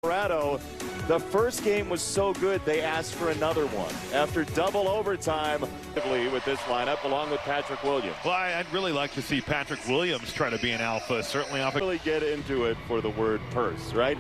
Colorado, the first game was so good they asked for another one after double overtime with this lineup along with Patrick Williams. Well, I'd really like to see Patrick Williams try to be an alpha, certainly off. Really get into it for the word purse, right?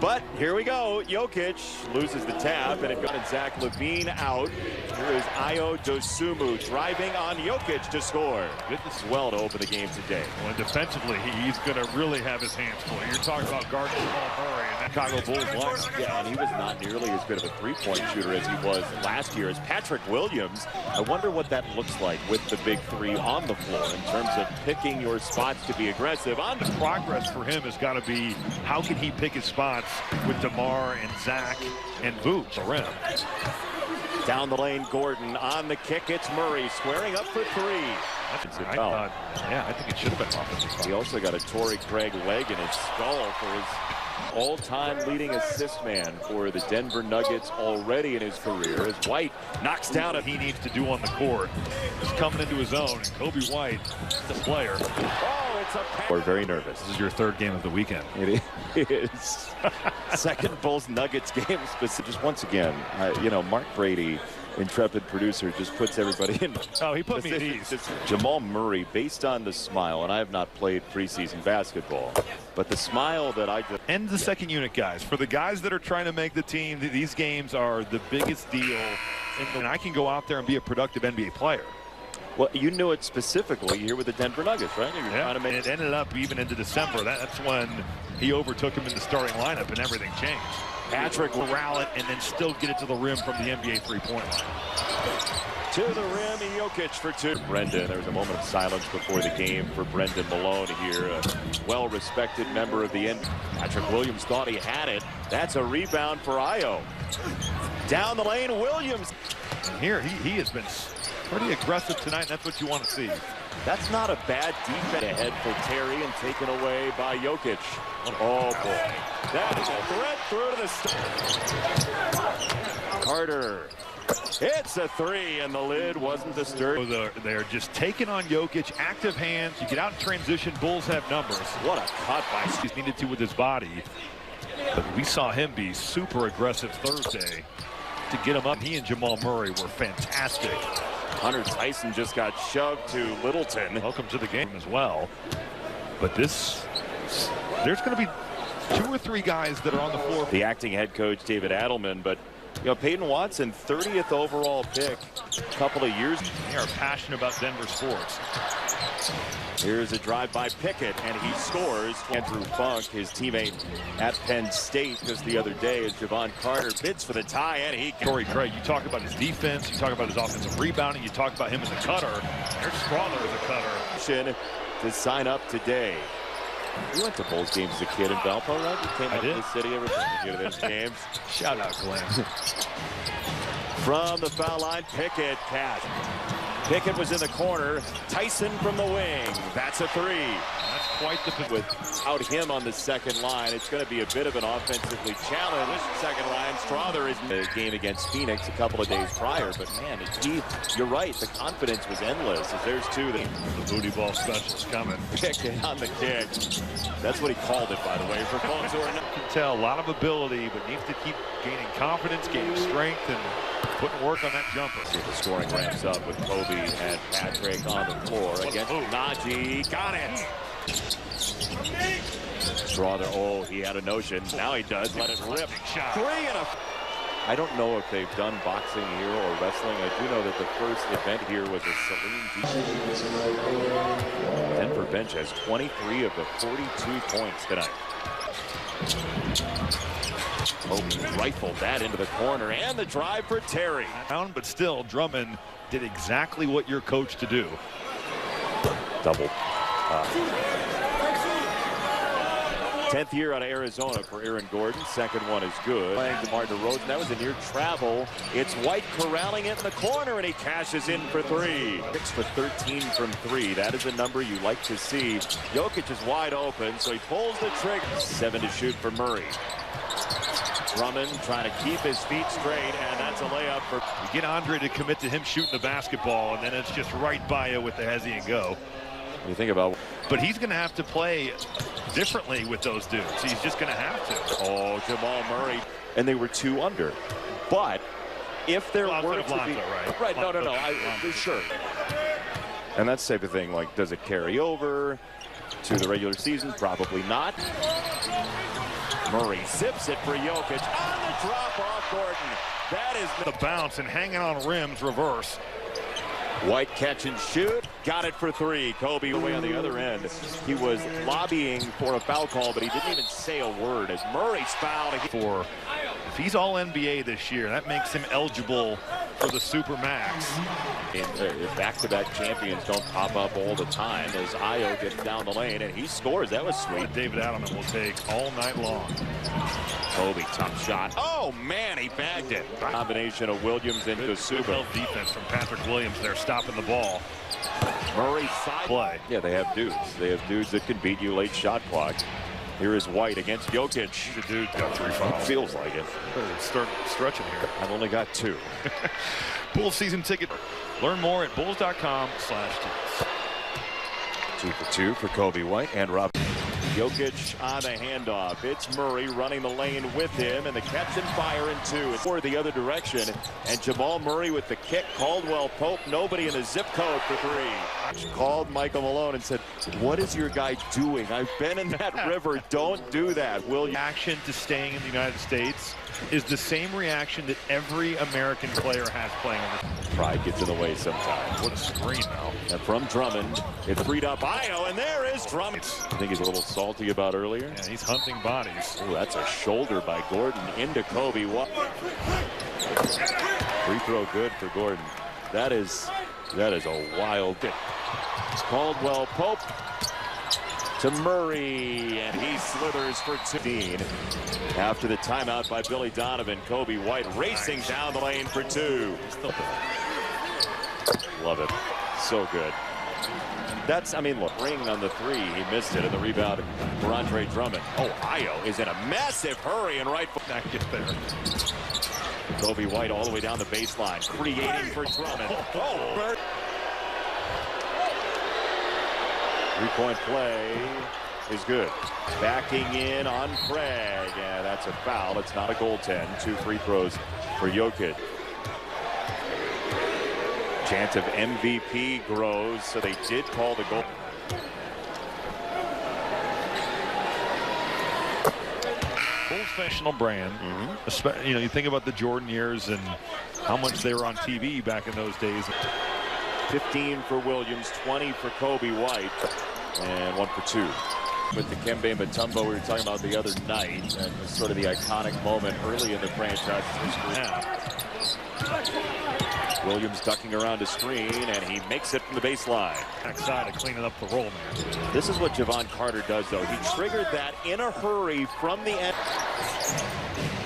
But here we go. Jokic loses the tap, and it got Zach LaVine out. Here is Ayo Dosunmu driving on Jokic to score. Goodness, well to open the game today. Well, defensively, he's going to really have his hands full. You're talking about guarding Jamal Murray and that Chicago Bulls lineup. Yeah, and he was not nearly as good of a three-point shooter as he was last year. As Patrick Williams, I wonder what that looks like with the big three on the floor in terms of picking your spots to be aggressive. On the progress for him has got to be how can he pick his spots with DeMar and Zach and Vooch around. Down the lane, Gordon on the kick. It's Murray squaring up for three. I think it should have been offensive foul. He also got a Torrey Craig leg in his skull for his all-time leading assist man for the Denver Nuggets already in his career. As White knocks down what he needs to do on the court. He's coming into his own, and Kobe White, the player. Oh, it's a We're very nervous. This is your third game of the weekend. It is. Second Bulls-Nuggets game. Just once again, you know, Mark Brady, intrepid producer, just puts everybody in. Oh, he put me at ease. Jamal Murray, based on the smile, and I have not played preseason basketball, but the smile that I just... And the second unit guys. For the guys that are trying to make the team, these games are the biggest deal. And I can go out there and be a productive NBA player. Well, you knew it specifically here with the Denver Nuggets, right? You're trying to make... It ended up even into December. That's when he overtook him in the starting lineup and everything changed. Patrick will rally it and then still get it to the rim from the NBA three-point line. To the rim, Jokic for two. Brendan, there was a moment of silence before the game for Brendan Malone here, a well-respected member of the NBA. Patrick Williams thought he had it. That's a rebound for Ayo. Down the lane, Williams. And here, he has been pretty aggressive tonight, and that's what you want to see. That's not a bad defense ahead for Terry and taken away by Jokic. Oh, boy. That is a threat through to the... Carter. It's a three, and the lid wasn't disturbed. They're just taking on Jokic, active hands. You get out in transition, Bulls have numbers. What a cut by... He's needed to with his body. But we saw him be super aggressive Thursday to get him up. He and Jamal Murray were fantastic. Hunter Tyson just got shoved to Littleton. Welcome to the game as well. But there's going to be two or three guys that are on the floor. The acting head coach, David Adelman, but you know, Peyton Watson, 30th overall pick a couple of years. They are passionate about Denver sports. Here's a drive by Pickett, and he scores. Andrew Funk, his teammate at Penn State, just the other day, as Javon Carter bids for the tie, and he... Torrey Craig, you talk about his defense, you talk about his offensive rebounding, you talk about him as a cutter. There's Strawther as a cutter. To sign up today. You went to Bulls games as a kid in Valpo, right? You came up to the city every time you go to those games. Shout out, Glenn. From the foul line, Pickett pass. Pickett was in the corner. Tyson from the wing. That's a three. That's quite the... Without him on the second line, it's going to be a bit of an offensively challenged second line. Strawther is in the game against Phoenix a couple of days prior, but man, you're right. The confidence was endless. As there's two. The booty ball specialist coming. Pickett on the kick. That's what he called it, by the way. For folks who are not... You can tell a lot of ability, but needs to keep gaining confidence, gaining strength, and putting work on that jumper. See if the scoring ramps up with Kobe and Patrick on the floor against Najee. Got it. Strawther, oh, he had a notion. Now he does. Let it rip. Three and a... I don't know if they've done boxing here or wrestling. I do know that the first event here was a Celine. Denver bench has 23 of the 42 points tonight. Kobe rifled that into the corner, and the drive for Terry. But still, Drummond did exactly what you're coached to do. Double. 10th year out of Arizona for Aaron Gordon. Second one is good. Playing DeMar DeRozan. That was a near travel. It's White corralling it in the corner, and he cashes in for three. 6 for 13 from three. That is a number you like to see. Jokic is wide open, so he pulls the trigger. 7 to shoot for Murray. Drummond trying to keep his feet straight, and that's a layup for... You get Andre to commit to him shooting the basketball, and then it's just right by you with the hezzy and go. You think about but he's going to have to play differently with those dudes. He's just going to have to. Oh, Jamal Murray. And they were 2 under. But if there were to be... Right, no. Sure. And that's the type of thing, like, does it carry over to the regular season? Probably not. Murray zips it for Jokic on the drop off Gordon. That is the bounce and hanging on rims reverse. White catch and shoot. Got it for 3. Kobe away on the other end. He was lobbying for a foul call, but he didn't even say a word as Murray's fouled. If he's all NBA this year, that makes him eligible for the Supermax. Back-to-back champions don't pop up all the time as Ayo gets down the lane and he scores. That was sweet. David Adelman will take all night long. Kobe, tough shot. Oh, man, he bagged it. Combination of Williams and Kosuba. Defense from Patrick Williams there, stopping the ball. Murray side play. Yeah, they have dudes. They have dudes that can beat you late shot clock. Here is White against Jokic. The dude got 3 fouls. Feels like it. Start stretching here. I've only got 2. Bulls season ticket. Learn more at bulls.com/tickets. 2 for 2 for Kobe White and Rob. Jokic on the handoff. It's Murray running the lane with him, and the catch and fire in 2. It's for the other direction, and Jamal Murray with the kick. Caldwell Pope, nobody in the zip code for 3. Called Michael Malone and said, what is your guy doing? I've been in that river. Don't do that, will you? Reaction to staying in the United States is the same reaction that every American player has playing over. Pride gets in the way sometimes. What a screen, though. And from Drummond, it freed up Ayo, and there is Drummond. I think he's a little salty about earlier. Yeah, he's hunting bodies. Oh, that's a shoulder by Gordon into Kobe. Free throw good for Gordon. That is a wild kick. It's Caldwell Pope to Murray, and he slithers for 2. After the timeout by Billy Donovan, Kobe White racing down the lane for 2. Love it. So good. That's, I mean, look, ring on the 3. He missed it, and the rebound for Andre Drummond. Oh, Ayo is in a massive hurry and right back there. Kobe White all the way down the baseline, creating for Drummond. Oh, 3-point play is good. Backing in on Craig. Yeah, that's a foul. It's not a goaltend. 2 free throws for Jokic. Chance of MVP grows, so they did call the goal. Professional brand. You know, you think about the Jordan years and how much they were on TV back in those days. 15 for Williams, 20 for Kobe White, and 1 for 2. With the Kembe Mutombo we were talking about the other night, and sort of the iconic moment early in the franchise history. Williams ducking around a screen, and he makes it from the baseline. Backside of cleaning up the roll, man. This is what Javon Carter does, though. He triggered that in a hurry from the end.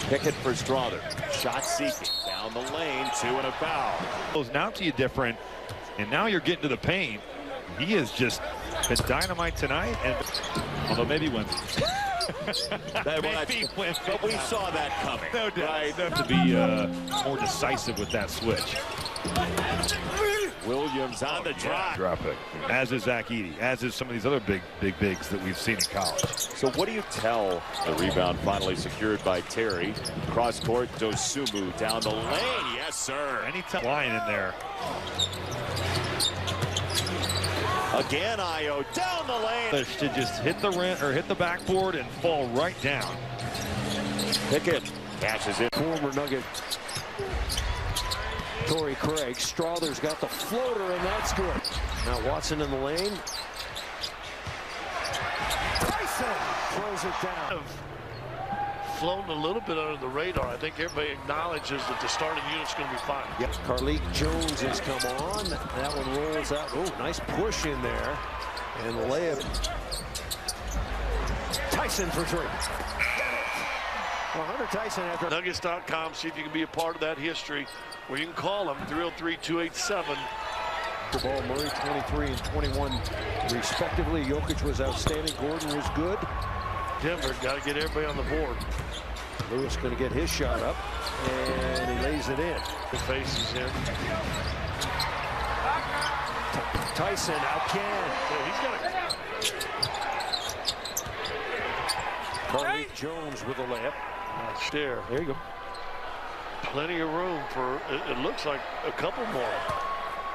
Pickett for Strother. Shot seeking. Down the lane, 2 and a foul. Goes now to you different, and now you're getting to the paint. He has just been dynamite tonight, and although maybe Wednesday. But we saw that coming. No doubt. Right? Have to be more decisive with that switch. Williams on the drive. Drop it. As is Zach Edey. As is some of these other bigs that we've seen in college. So what do you tell? The rebound finally secured by Terry. Cross court, Dosunmu down the lane. Yes, sir. Anytime line in there. Again, Ayo down the lane. To just hit the rim or hit the backboard and fall right down. Pickett cashes in. Former Nugget Torrey Craig. Strother's got the floater, and that's good. Now Watson in the lane. Tyson throws it down. Flown a little bit under the radar. I think everybody acknowledges that the starting unit's going to be fine. Yep. Carlik Jones has come on. That one rolls out. Oh, nice push in there. And the layup. Tyson for 3. Well, Hunter Tyson after. Nuggets.com. See if you can be a part of that history where you can call them 303-287. The ball, Murray 23 and 21 respectively. Jokic was outstanding. Gordon was good. Denver got to get everybody on the board. Lewis going to get his shot up, and he lays it in. The face is in. Tyson again. He's got a Carly Jones with a layup. there. There you go. Plenty of room for, it looks like a couple more.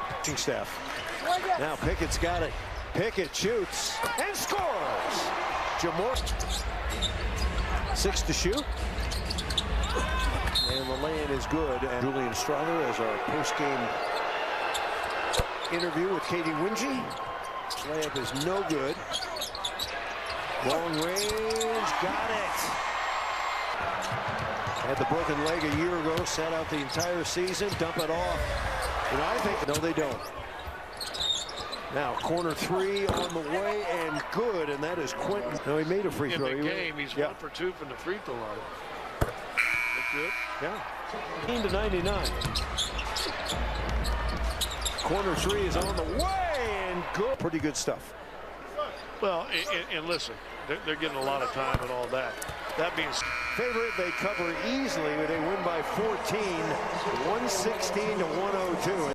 Coaching staff. Now Pickett's got it. Pickett shoots and scores. Jamor. 6 to shoot. And the lay-in is good. And Julian Strother as our post-game interview with Katie Winge. Layup is no good. Long range, got it. Had the broken leg a year ago, sat out the entire season, dump it off. And I think, no, they don't. Now, corner 3 on the way and good, and that is Quentin. No, he made a free throw. In the game, he's 1 for 2 from the free throw line. Look good. Yeah. 18 to 99. Corner 3 is on the way and good. Pretty good stuff. Well, and listen, they're getting a lot of time and all that. That being Favorite, they cover easily. They win by 14, 116 to 102.